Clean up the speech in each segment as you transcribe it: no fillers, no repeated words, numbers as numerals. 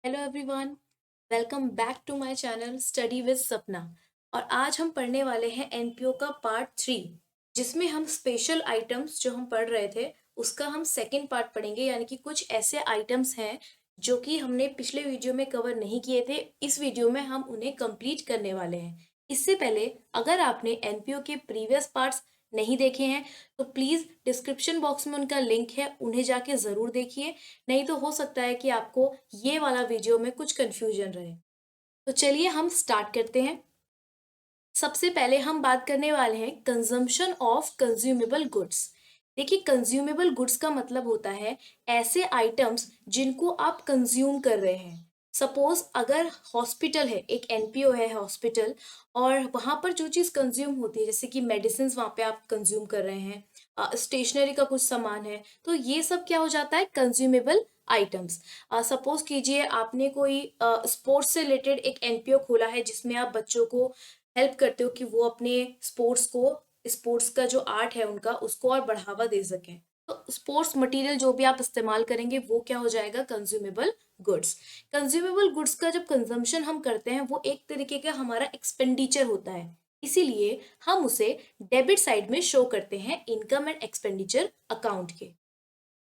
Hello everyone, welcome back to my channel study with Sapna. और आज हम पढ़ने वाले हैं एनपीओ का पार्ट 3, जिसमें हम स्पेशल आइटम्स जो हम पढ़ रहे थे उसका हम सेकंड पार्ट पढ़ेंगे। यानी कि कुछ ऐसे आइटम्स हैं जो कि हमने पिछले वीडियो में कवर नहीं किए थे, इस वीडियो में हम उन्हें कंप्लीट करने वाले हैं। इससे पहले अगर आपने एनपीओ के प्रीवियस पार्ट्स नहीं देखे हैं तो प्लीज डिस्क्रिप्शन बॉक्स में उनका लिंक है, उन्हें जाके जरूर देखिए। नहीं तो हो सकता है कि आपको ये वाला वीडियो में कुछ कंफ्यूजन रहे। तो चलिए हम स्टार्ट करते हैं। सबसे पहले हम बात करने वाले हैं कंजम्पशन ऑफ कंज्यूमेबल गुड्स। देखिए, कंज्यूमेबल गुड्स का मतलब होता है ऐसे आइटम्स जिनको आप कंज्यूम कर रहे हैं। सपोज अगर हॉस्पिटल है, एक एनपीओ है हॉस्पिटल, और वहां पर जो चीज कंज्यूम होती है जैसे कि मेडिसिन वहां पे आप कंज्यूम कर रहे हैं, स्टेशनरी का कुछ सामान है, तो ये सब क्या हो जाता है, कंज्यूमेबल आइटम्स। सपोज कीजिए आपने कोई स्पोर्ट्स से रिलेटेड एक एनपीओ खोला है जिसमें आप बच्चों को हेल्प करते हो कि वो अपने स्पोर्ट्स का जो आर्ट है उनका उसको और बढ़ावा दे सकें। तो स्पोर्ट्स मटेरियल जो भी आप इस्तेमाल करेंगे वो क्या हो जाएगा, कंज्यूमेबल गुड्स। कंज्यूमेबल गुड्स का जब कंजम्पशन हम करते हैं वो एक तरीके का हमारा एक्सपेंडिचर होता है, इसीलिए हम उसे डेबिट साइड में शो करते हैं इनकम एंड एक्सपेंडिचर अकाउंट के।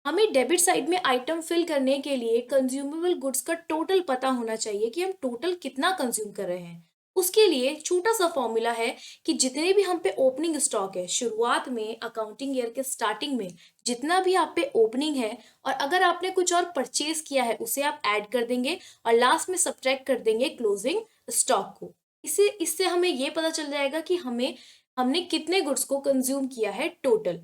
हमें डेबिट साइड में आइटम फिल करने के लिए कंज्यूमेबल गुड्स का टोटल पता होना चाहिए कि हम टोटल कितना कंज्यूम कर रहे हैं। उसके लिए छोटा सा फॉर्मूला है कि जितने भी हम पे ओपनिंग स्टॉक है शुरुआत में, अकाउंटिंग ईयर के स्टार्टिंग में जितना भी आप पे ओपनिंग है, और अगर आपने कुछ और परचेज किया है उसे आप ऐड कर देंगे और लास्ट में सब्ट्रैक्ट कर देंगे क्लोजिंग स्टॉक को। इससे इससे हमें ये पता चल जाएगा कि हमने कितने गुड्स को कंज्यूम किया है टोटल।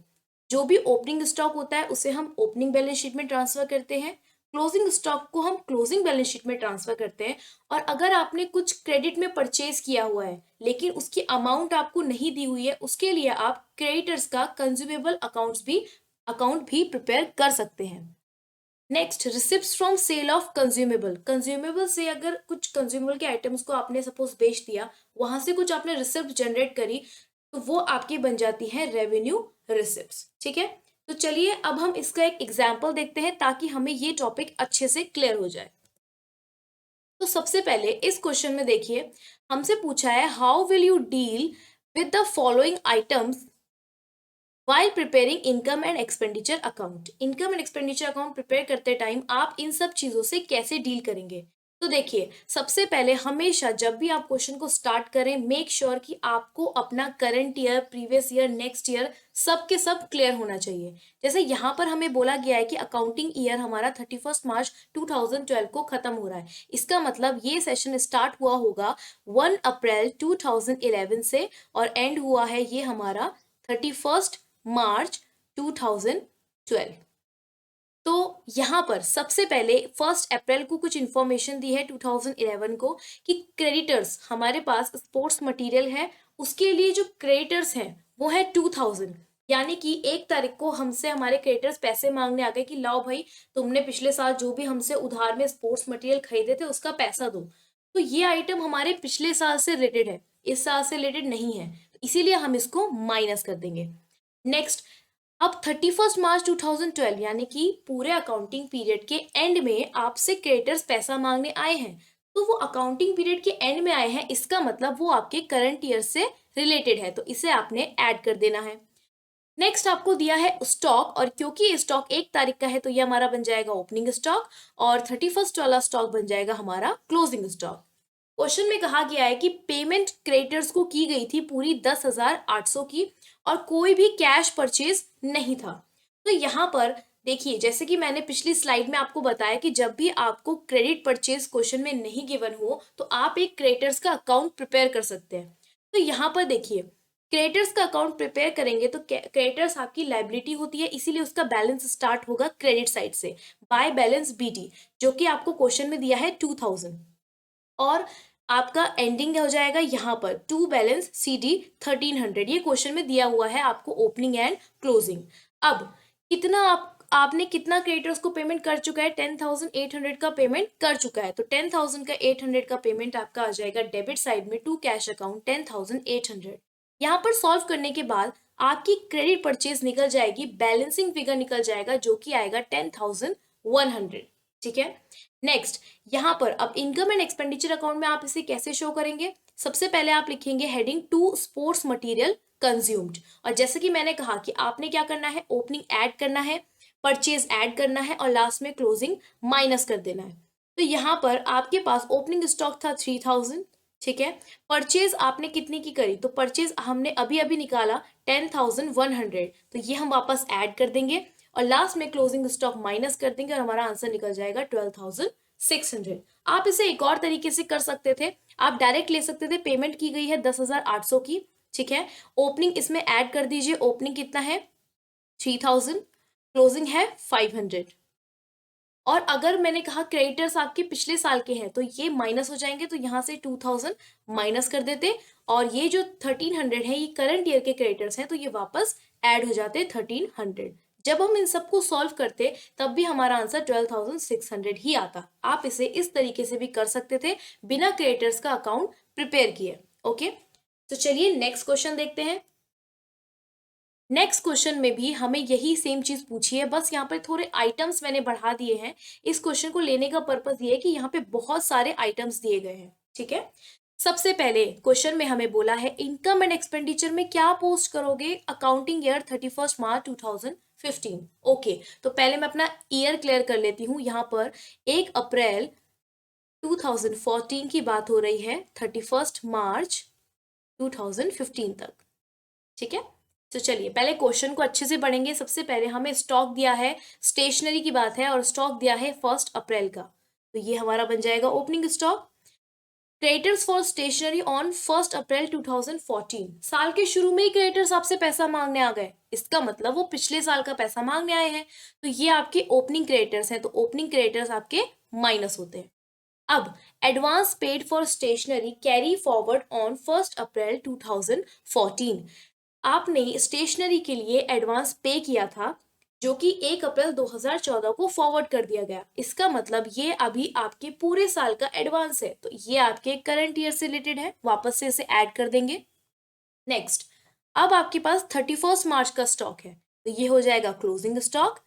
जो भी ओपनिंग स्टॉक होता है उसे हम ओपनिंग बैलेंस शीट में ट्रांसफर करते हैं, क्लोजिंग स्टॉक को हम क्लोजिंग बैलेंस शीट में ट्रांसफर करते हैं। और अगर आपने कुछ क्रेडिट में परचेज किया हुआ है लेकिन उसकी अमाउंट आपको नहीं दी हुई है, उसके लिए आप क्रेडिटर्स का कंज्यूमेबल अकाउंट भी प्रिपेयर कर सकते हैं। Next, receipts from sale of consumable. Consumable से अगर कुछ कंज्यूमेबल के आइटम्स को आपने सपोज बेच दिया, वहां से कुछ आपने रिसिप्ट जनरेट करी, तो वो आपकी बन जाती है रेवेन्यू रिसिप्ट्स। ठीक है, तो चलिए अब हम इसका एक एग्जाम्पल देखते हैं ताकि हमें ये टॉपिक अच्छे से क्लियर हो जाए। तो सबसे पहले इस क्वेश्चन में देखिए, हमसे पूछा है how will you deal with the following items while preparing income and expenditure account. Income and expenditure account prepare करते टाइम आप इन सब चीजों से कैसे डील करेंगे। तो देखिए, सबसे पहले हमेशा जब भी आप क्वेश्चन को स्टार्ट करें, मेक श्योर कि आपको अपना current year, previous year, next year सब के सब क्लियर होना चाहिए। जैसे यहाँ पर हमें बोला गया है कि अकाउंटिंग ईयर हमारा 31 मार्च 2012 को खत्म हो रहा है। इसका मतलब ये सेशन स्टार्ट हुआ होगा 1 अप्रैल 2011 से और एंड हुआ है ये हमारा 31 मार्च 2012। तो यहाँ पर सबसे पहले 1 अप्रैल को कुछ इंफॉर्मेशन दी है 2011 को कि क्रेडिटर्स हमारे पास स्पोर्ट्स मटेरियल है, उसके लिए जो क्रेडिटर्स हैं वो है 2000। यानी कि 1 तारीख को हमसे हमारे क्रेडिटर्स पैसे मांगने आ गए कि लाओ भाई, तुमने पिछले साल जो भी हमसे उधार में स्पोर्ट्स मटेरियल खरीदे थे उसका पैसा दो। तो ये आइटम हमारे पिछले साल से रिलेटेड है, इस साल से रिलेटेड नहीं है, तो इसीलिए हम इसको माइनस कर देंगे। नेक्स्ट, अब 31 मार्च 2012 यानी कि पूरे अकाउंटिंग पीरियड के एंड में आपसे क्रेडिटर्स पैसा मांगने आए हैं, तो वो अकाउंटिंग पीरियड के एंड में आए हैं, इसका मतलब वो आपके करंट ईयर से रिलेटेड है, तो इसे आपने ऐड कर देना है। नेक्स्ट आपको दिया है स्टॉक, और क्योंकि ये स्टॉक 1 तारीख का है तो ये हमारा बन जाएगा ओपनिंग स्टॉक, और 31 वाला स्टॉक बन जाएगा हमारा क्लोजिंग स्टॉक। क्वेश्चन में कहा गया है कि पेमेंट क्रेडिटर्स को की गई थी पूरी 10,800 की और कोई भी कैश परचेज नहीं था। तो यहाँ पर देखिए, जैसे कि मैंने पिछली स्लाइड में आपको बताया कि जब भी आपको क्रेडिट परचेज क्वेश्चन में नहीं गिवन हो तो आप एक क्रेडिटर्स का अकाउंट प्रिपेयर कर सकते हैं। तो यहाँ पर देखिए, क्रेडिटर्स का अकाउंट प्रिपेयर करेंगे तो क्रेडिटर्स आपकी लाइबिलिटी होती है, इसीलिए उसका बैलेंस स्टार्ट होगा क्रेडिट साइड से बाय बैलेंस बीटी, जो कि आपको क्वेश्चन में दिया है 2000। और आपका एंडिंग हो जाएगा यहाँ पर टू बैलेंस सी डी 1300, ये क्वेश्चन में दिया हुआ है आपको ओपनिंग एंड क्लोजिंग। अब कितना आपने कितना क्रेडिटर्स को पेमेंट कर चुका है, 10,800 का पेमेंट कर चुका है, तो 10,000 का 800 का पेमेंट आपका आ जाएगा डेबिट साइड में टू कैश अकाउंट 10,800। यहाँ पर सॉल्व करने के बाद आपकी क्रेडिट परचेज निकल जाएगी, बैलेंसिंग फिगर निकल जाएगा जो कि आएगा 10,100। ठीक है। नेक्स्ट, यहाँ पर अब इनकम एंड एक्सपेंडिचर अकाउंट में आप इसे कैसे शो करेंगे? सबसे पहले आप लिखेंगे heading to sports material consumed, और जैसे कि मैंने कहा कि आपने क्या करना है, ओपनिंग ऐड करना है, परचेज ऐड करना है और लास्ट में क्लोजिंग माइनस कर देना है। तो यहाँ पर आपके पास ओपनिंग स्टॉक था 3000, ठीक है। परचेज आपने कितनी की करी, तो परचेज हमने अभी अभी निकाला 10,100, तो ये हम वापस ऐड कर देंगे और लास्ट में क्लोजिंग स्टॉक माइनस कर देंगे और हमारा आंसर निकल जाएगा 12,600। आप इसे एक और तरीके से कर सकते थे, आप डायरेक्ट ले सकते थे, पेमेंट की गई है 10,800 की, ठीक है। ओपनिंग इसमें ऐड कर दीजिए, ओपनिंग कितना है 3000, क्लोजिंग है 500। और अगर मैंने कहा क्रेडिटर्स आपके पिछले साल के हैं तो ये माइनस हो जाएंगे, तो यहाँ से 2000 माइनस कर देते और ये जो 1300 है ये करंट ईयर के क्रेडिटर्स हैं, तो ये वापस ऐड हो जाते 1300। जब हम इन सबको सॉल्व करते तब भी हमारा आंसर 12,600 ही आता। आप इसे इस तरीके से भी कर सकते थे बिना क्रेडिटर्स का अकाउंट प्रिपेयर किए। ओके, तो चलिए नेक्स्ट क्वेश्चन देखते हैं। नेक्स्ट क्वेश्चन में भी हमें यही सेम चीज पूछी है, बस यहाँ पर थोड़े आइटम्स मैंने बढ़ा दिए हैं। इस क्वेश्चन को लेने का पर्पस ये है कि यहाँ पे बहुत सारे आइटम्स दिए गए हैं, ठीक है। सबसे पहले क्वेश्चन में हमें बोला है इनकम एंड एक्सपेंडिचर में क्या पोस्ट करोगे अकाउंटिंग ईयर 31 मार्च 2015। ओके, तो पहले मैं अपना ईयर क्लियर कर लेती हूँ। यहाँ पर 1 अप्रैल 2014 की बात हो रही है 31 मार्च 2015 तक, ठीक है। तो चलिए पहले क्वेश्चन को अच्छे से पढ़ेंगे। सबसे पहले हमें स्टॉक दिया है, स्टेशनरी की बात है और स्टॉक दिया है 1 अप्रैल का, तो ये हमारा बन जाएगा opening stock. Creditors for stationery on 1 April 2014, साल के शुरू में ही क्रेडिटर्स आपसे पैसा मांगने आ गए, इसका मतलब वो पिछले साल का पैसा मांगने आए हैं, तो ये आपके ओपनिंग क्रेडिटर्स हैं, तो ओपनिंग क्रेडिटर्स आपके माइनस होते हैं। अब advance paid for stationery carry forward on 1 April 2014, आपने स्टेशनरी के लिए एडवांस पे किया था जो कि 1 अप्रैल 2014 को फॉरवर्ड कर दिया गया, इसका मतलब ये अभी आपके पूरे साल का एडवांस है, तो ये आपके करंट ईयर से रिलेटेड है, वापस से इसे ऐड कर देंगे। नेक्स्ट, अब आपके पास 31 मार्च का स्टॉक है, तो ये हो जाएगा क्लोजिंग स्टॉक।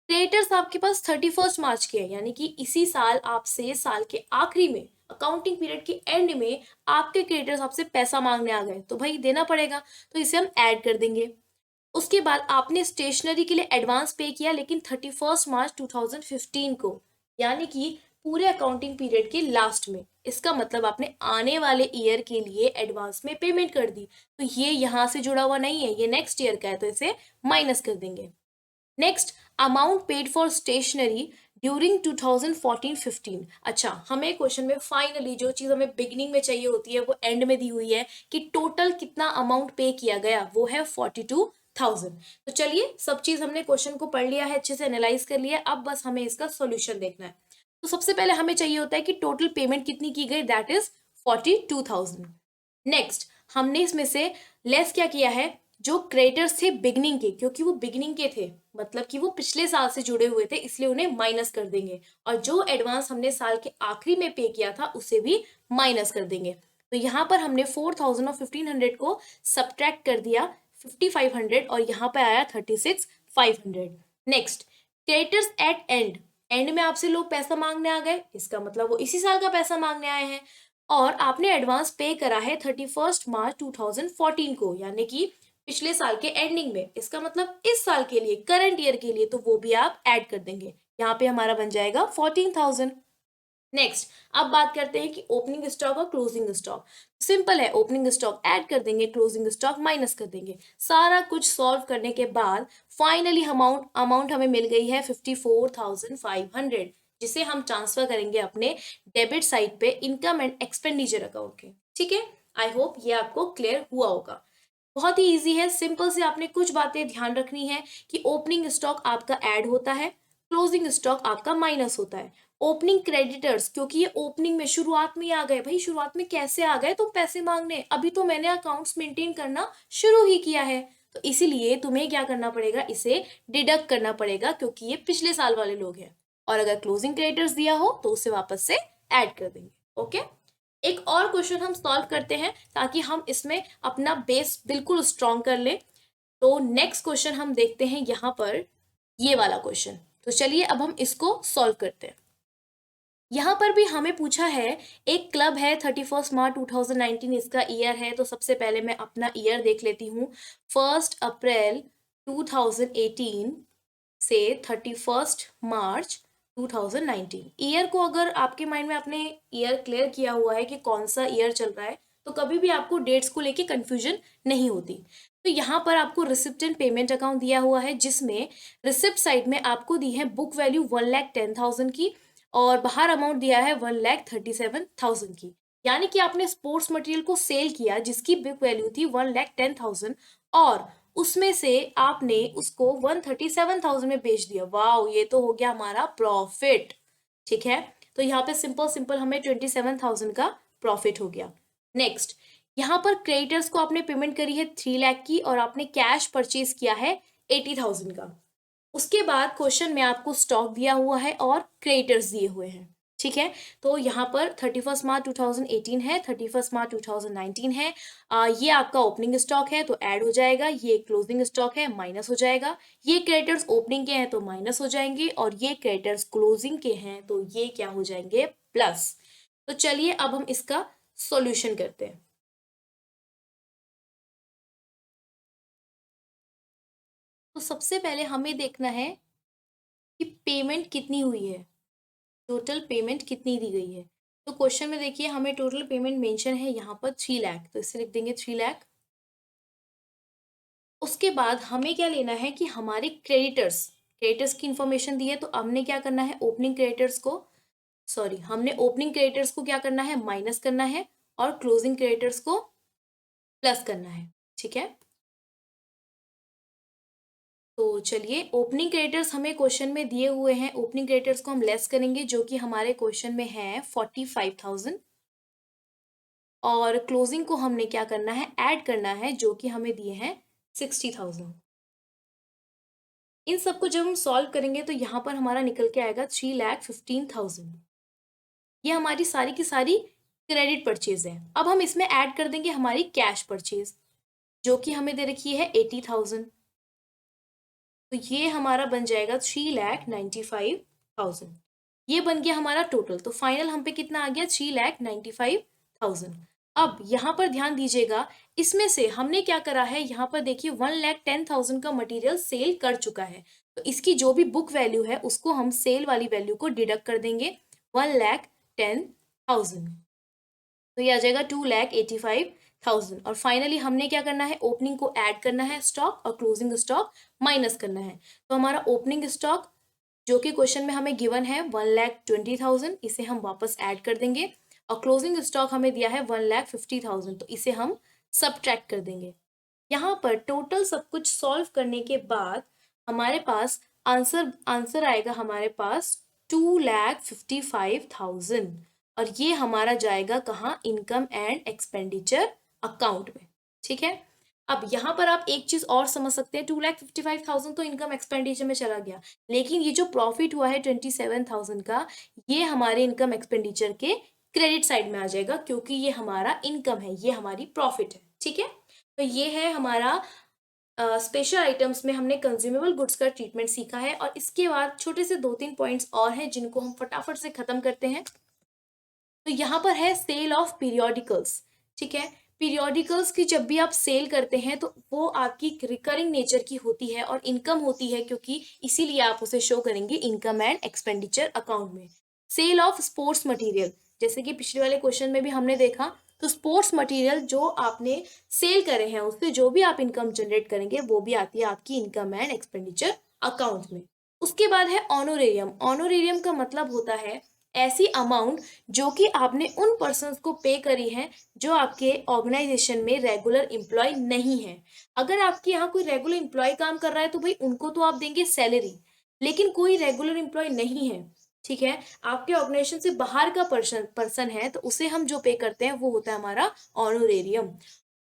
क्रेडिटर्स आपके पास 31 मार्च के हैं, यानी कि इसी साल आपसे साल के आखिरी में अकाउंटिंग पीरियड के एंड में आपके क्रेडिटर्स आपसे पैसा मांगने आ गए, तो भाई देना पड़ेगा, तो इसे हम ऐड कर देंगे। उसके बाद आपने स्टेशनरी के लिए एडवांस पे किया लेकिन 31 मार्च 2015 को, यानी कि पूरे अकाउंटिंग पीरियड के लास्ट में, इसका मतलब आपने आने वाले ईयर के लिए एडवांस में पेमेंट कर दी, तो ये यहाँ से जुड़ा हुआ नहीं है, ये नेक्स्ट ईयर का है, तो इसे माइनस कर देंगे। Next, amount paid for stationery during 2014-15। अच्छा, हमें क्वेश्चन में फाइनली जो चीज हमें बिगिनिंग में चाहिए होती है वो एंड में दी हुई है कि टोटल कितना अमाउंट पे किया गया, वो है 42,000। तो चलिए सब चीज हमने क्वेश्चन को पढ़ लिया है, अच्छे से एनालाइज कर लिया, अब बस हमें इसका सॉल्यूशन देखना है। तो सबसे पहले हमें चाहिए होता है कि टोटल पेमेंट कितनी की गई, दैट इज 42,000। नेक्स्ट, हमने इसमें से लेस क्या किया है, जो क्रेडिटर्स थे बिगनिंग के, क्योंकि वो बिगनिंग के थे, मतलब कि वो पिछले साल से जुड़े हुए थे, इसलिए उन्हें माइनस कर देंगे, और जो एडवांस हमने साल के आखिरी में पे किया था उसे भी माइनस कर देंगे। तो यहाँ पर हमने 4,000 और 1,500 को सब्ट्रैक्ट कर दिया 5,500 और यहाँ पे आया 36,500। Next, creditors at end, end में आपसे लोग पैसा मांगने आ गए, इसका मतलब वो इसी साल का पैसा मांगने आए हैं, और आपने एडवांस पे करा है 31 मार्च 2014 को, यानी कि पिछले साल के एंडिंग में, इसका मतलब इस साल के लिए, करंट ईयर के लिए, तो वो भी आप ऐड कर देंगे, यहाँ पे हमारा बन जाएगा 14,000। नेक्स्ट, अब बात करते हैं कि ओपनिंग स्टॉक और क्लोजिंग स्टॉक। सिंपल है, ओपनिंग स्टॉक ऐड कर देंगे, क्लोजिंग स्टॉक माइनस कर देंगे। सारा कुछ सॉल्व करने के बाद फाइनली अमाउंट हमें मिल गई है 54,500, जिसे हम ट्रांसफर करेंगे अपने डेबिट साइड पे इनकम एंड एक्सपेंडिचर अकाउंट के। ठीक है, आई होप ये आपको क्लियर हुआ होगा। बहुत ही इजी है, सिंपल से आपने कुछ बातें ध्यान रखनी है कि ओपनिंग स्टॉक आपका ऐड होता है, क्लोजिंग स्टॉक आपका माइनस होता है। ओपनिंग क्रेडिटर्स, क्योंकि ये ओपनिंग में शुरुआत में ही आ गए, भाई शुरुआत में कैसे आ गए तुम पैसे मांगने, अभी तो मैंने अकाउंट्स मेंटेन करना शुरू ही किया है, तो इसीलिए तुम्हें क्या करना पड़ेगा, इसे डिडक्ट करना पड़ेगा, क्योंकि ये पिछले साल वाले लोग हैं। और अगर क्लोजिंग क्रेडिटर्स दिया हो तो उसे वापस से ऐड कर देंगे। ओके, एक और क्वेश्चन हम सॉल्व करते हैं ताकि हम इसमें अपना बेस बिल्कुल स्ट्रॉन्ग कर ले। तो नेक्स्ट क्वेश्चन हम देखते हैं यहाँ पर, ये वाला क्वेश्चन। तो चलिए अब हम इसको सॉल्व करते हैं। यहाँ पर भी हमें पूछा है, एक क्लब है 31 मार्च 2019 इसका ईयर है, तो सबसे पहले मैं अपना ईयर देख लेती हूँ। 1 अप्रैल 2018 से 31 मार्च 2019। ईयर को अगर आपके माइंड में आपने ईयर क्लियर किया हुआ है कि कौन सा ईयर चल रहा है, तो कभी भी आपको डेट्स को लेके कंफ्यूजन नहीं होती। तो यहाँ पर आपको रिसिप्ट एंड पेमेंट अकाउंट दिया हुआ है, जिसमें रिसिप्ट साइड में आपको दी है बुक वैल्यू 1,10,000 की और बाहर अमाउंट दिया है 1,37,000 की। यानी कि आपने स्पोर्ट्स मटेरियल को सेल किया जिसकी बुक वैल्यू थी 1,10,000 और उसमें से आपने उसको 137,000 में बेच दिया। वाओ, ये तो हो गया हमारा प्रॉफिट। ठीक है, तो यहाँ पे सिंपल सिंपल हमें 27,000 का प्रॉफिट हो गया। नेक्स्ट, यहाँ पर क्रेडिटर्स को आपने पेमेंट करी है 3 लाख की और आपने कैश परचेज किया है 80,000 का। उसके बाद क्वेश्चन में आपको स्टॉक दिया हुआ है और क्रेडिटर्स दिए हुए हैं। ठीक है, तो यहाँ पर 31 मार्च 2018 है, 31 मार्च 2019 है। ये आपका ओपनिंग स्टॉक है तो ऐड हो जाएगा, ये क्लोजिंग स्टॉक है माइनस हो जाएगा, ये क्रेडिटर्स ओपनिंग के हैं तो माइनस हो जाएंगे और ये क्रेडिटर्स क्लोजिंग के हैं तो ये क्या हो जाएंगे, प्लस। तो चलिए अब हम इसका सॉल्यूशन करते हैं। तो सबसे पहले हमें देखना है कि पेमेंट कितनी हुई है, टोटल पेमेंट कितनी दी गई है। तो क्वेश्चन में देखिए हमें टोटल पेमेंट मेंशन है यहाँ पर 3 लाख, तो इसे लिख देंगे 3 लाख। उसके बाद हमें क्या लेना है कि हमारे क्रेडिटर्स क्रेडिटर्स की इंफॉर्मेशन दी है, तो हमने क्या करना है, ओपनिंग क्रेडिटर्स को हमने ओपनिंग क्रेडिटर्स को क्या करना है, माइनस करना है और क्लोजिंग क्रेडिटर्स को प्लस करना है। ठीक है, तो चलिए ओपनिंग क्रेडिटर्स हमें क्वेश्चन में दिए हुए हैं, ओपनिंग क्रेडिटर्स को हम लेस करेंगे जो कि हमारे क्वेश्चन में है 45,000 और क्लोजिंग को हमने क्या करना है, ऐड करना है जो कि हमें दिए हैं 60,000। इन सबको जब हम सॉल्व करेंगे तो यहाँ पर हमारा निकल के आएगा 3,15,000। ये हमारी सारी की सारी क्रेडिट परचेज है। अब हम इसमें ऐड कर देंगे हमारी कैश परचेज जो कि हमें दे रखी है 80,000। तो ये हमारा बन जाएगा 3,95,000। ये बन गया हमारा टोटल। तो फाइनल हम पे कितना आ गया, 3,95,000। अब यहाँ पर ध्यान दीजिएगा, इसमें से हमने क्या करा है, यहाँ पर देखिए 1,10,000 का मटेरियल सेल कर चुका है, तो इसकी जो भी बुक वैल्यू है उसको हम सेल वाली वैल्यू को डिडक्ट कर देंगे 1,10,000। तो ये आ जाएगा 2,85,000 और फाइनली हमने क्या करना है, ओपनिंग को ऐड करना है स्टॉक और क्लोजिंग स्टॉक माइनस करना है। तो हमारा ओपनिंग स्टॉक जो कि क्वेश्चन में हमें गिवन है 1,20,000, इसे हम वापस ऐड कर देंगे और क्लोजिंग स्टॉक हमें दिया है 1,50,000, तो इसे हम सब्ट्रैक्ट कर देंगे। यहाँ पर टोटल सब कुछ सॉल्व करने के बाद हमारे पास आंसर आएगा हमारे पास 2,55,000 और ये हमारा जाएगा कहाँ, इनकम एंड एक्सपेंडिचर अकाउंट में। ठीक है, अब यहाँ पर आप एक चीज और समझ सकते हैं, 2,55,000 तो इनकम एक्सपेंडिचर में चला गया, लेकिन ये जो प्रॉफिट हुआ है 27,000 का, ये हमारे इनकम एक्सपेंडिचर के क्रेडिट साइड में आ जाएगा क्योंकि ये हमारा इनकम है, ये हमारी प्रॉफिट है। ठीक है, तो ये है हमारा स्पेशल आइटम्स में हमने कंज्यूमेबल गुड्स का ट्रीटमेंट सीखा है और इसके बाद छोटे से 2-3 पॉइंट्स और हैं जिनको हम फटाफट से खत्म करते हैं। तो यहाँ पर है सेल ऑफ पीरियोडिकल्स। ठीक है, पीरियोडिकल्स की जब भी आप सेल करते हैं तो वो आपकी रिकरिंग नेचर की होती है और इनकम होती है, क्योंकि इसीलिए आप उसे शो करेंगे इनकम एंड एक्सपेंडिचर अकाउंट में। सेल ऑफ स्पोर्ट्स मटेरियल, जैसे कि पिछले वाले क्वेश्चन में भी हमने देखा, तो स्पोर्ट्स मटेरियल जो आपने सेल करे हैं उससे जो भी आप इनकम जनरेट करेंगे वो भी आती है आपकी इनकम एंड एक्सपेंडिचर अकाउंट में। उसके बाद है ऑनोरेरियम। ऑनोरेरियम का मतलब होता है ऐसी अमाउंट जो कि आपने उन पर्सन्स को पे करी है जो आपके ऑर्गेनाइजेशन में रेगुलर एम्प्लॉय नहीं है। अगर आपके यहाँ कोई रेगुलर एम्प्लॉय काम कर रहा है तो भाई उनको तो आप देंगे सैलरी, लेकिन कोई रेगुलर एम्प्लॉय नहीं है, ठीक है, आपके ऑर्गेनाइजेशन से बाहर का पर्सन है, तो उसे हम जो पे करते हैं वो होता है हमारा ऑनोरेरियम।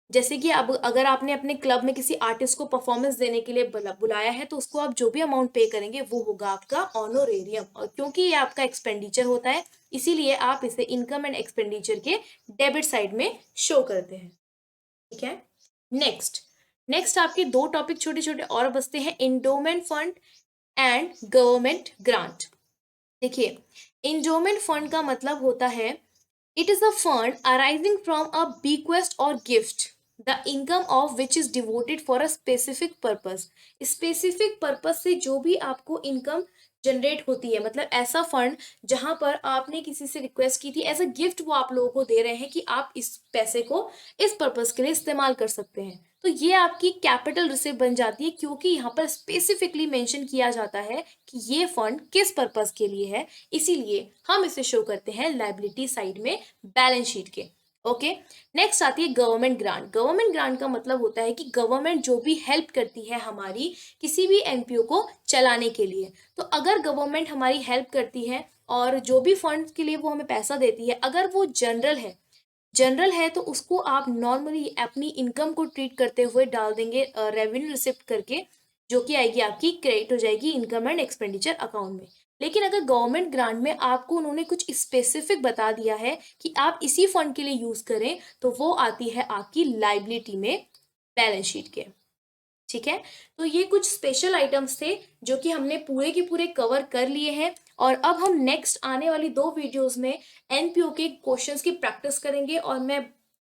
जैसे कि अब अगर आपने अपने क्लब में किसी आर्टिस्ट को परफॉर्मेंस देने के लिए बुलाया है तो उसको आप जो भी अमाउंट पे करेंगे वो होगा आपका ऑनोरेरियम, और क्योंकि ये आपका एक्सपेंडिचर होता है इसीलिए आप इसे इनकम एंड एक्सपेंडिचर के डेबिट साइड में शो करते हैं। ठीक है, नेक्स्ट नेक्स्ट आपके दो टॉपिक छोटे छोटे और बचते हैं, endowment fund and government grant. देखिए, इंडोमेंट फंड का मतलब होता है it is a fund arising from a bequest और gift the income of which is devoted for a specific purpose. Specific purpose से जो भी आपको इनकम जनरेट होती है, मतलब ऐसा फंड जहां पर आपने किसी से रिक्वेस्ट की थी, एज अ गिफ्ट वो आप लोगों को दे रहे हैं कि आप इस पैसे को इस पर्पस के लिए इस्तेमाल कर सकते हैं, तो ये आपकी कैपिटल रिसिप्ट बन जाती है, क्योंकि यहाँ पर स्पेसिफिकली मेंशन किया जाता है कि ये फंड किस पर्पस के लिए है, इसीलिए हम इसे शो करते हैं लायबिलिटी साइड में बैलेंस शीट के। ओके, नेक्स्ट आती है गवर्नमेंट ग्रांट। गवर्नमेंट ग्रांट का मतलब होता है कि गवर्नमेंट जो भी हेल्प करती है हमारी किसी भी एनपीओ को चलाने के लिए, तो अगर गवर्नमेंट हमारी हेल्प करती है और जो भी फंड के लिए वो हमें पैसा देती है, अगर वो जनरल है तो उसको आप नॉर्मली अपनी इनकम को ट्रीट करते हुए डाल देंगे रेवेन्यू रिसिप्ट करके, जो कि आएगी आपकी क्रेडिट हो जाएगी इनकम एंड एक्सपेंडिचर अकाउंट में। लेकिन अगर गवर्नमेंट ग्रांट में आपको उन्होंने कुछ स्पेसिफिक बता दिया है कि आप इसी फंड के लिए यूज करें, तो वो आती है आपकी लाइबिलिटी में बैलेंस शीट के। ठीक है, तो ये कुछ स्पेशल आइटम्स थे जो कि हमने पूरे के पूरे कवर कर लिए हैं, और अब हम नेक्स्ट आने वाली 2 वीडियोस में एनपीओ के क्वेश्चंस की प्रैक्टिस करेंगे, और मैं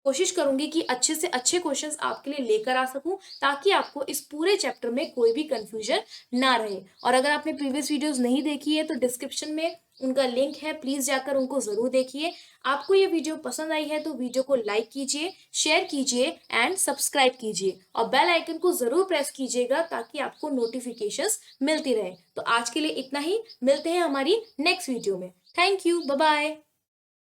कोशिश करूंगी कि अच्छे से अच्छे क्वेश्चंस आपके लिए लेकर आ सकूं, ताकि आपको इस पूरे चैप्टर में कोई भी कंफ्यूजन ना रहे। और अगर आपने प्रीवियस वीडियोस नहीं देखी है तो डिस्क्रिप्शन में उनका लिंक है, प्लीज जाकर उनको जरूर देखिए। आपको ये वीडियो पसंद आई है तो वीडियो को लाइक कीजिए, शेयर कीजिए एंड सब्सक्राइब कीजिए, और बेल आइकन को जरूर प्रेस कीजिएगा ताकि आपको नोटिफिकेशंस मिलती रहे। तो आज के लिए इतना ही, मिलते हैं हमारी नेक्स्ट वीडियो में। Thank you, bye bye.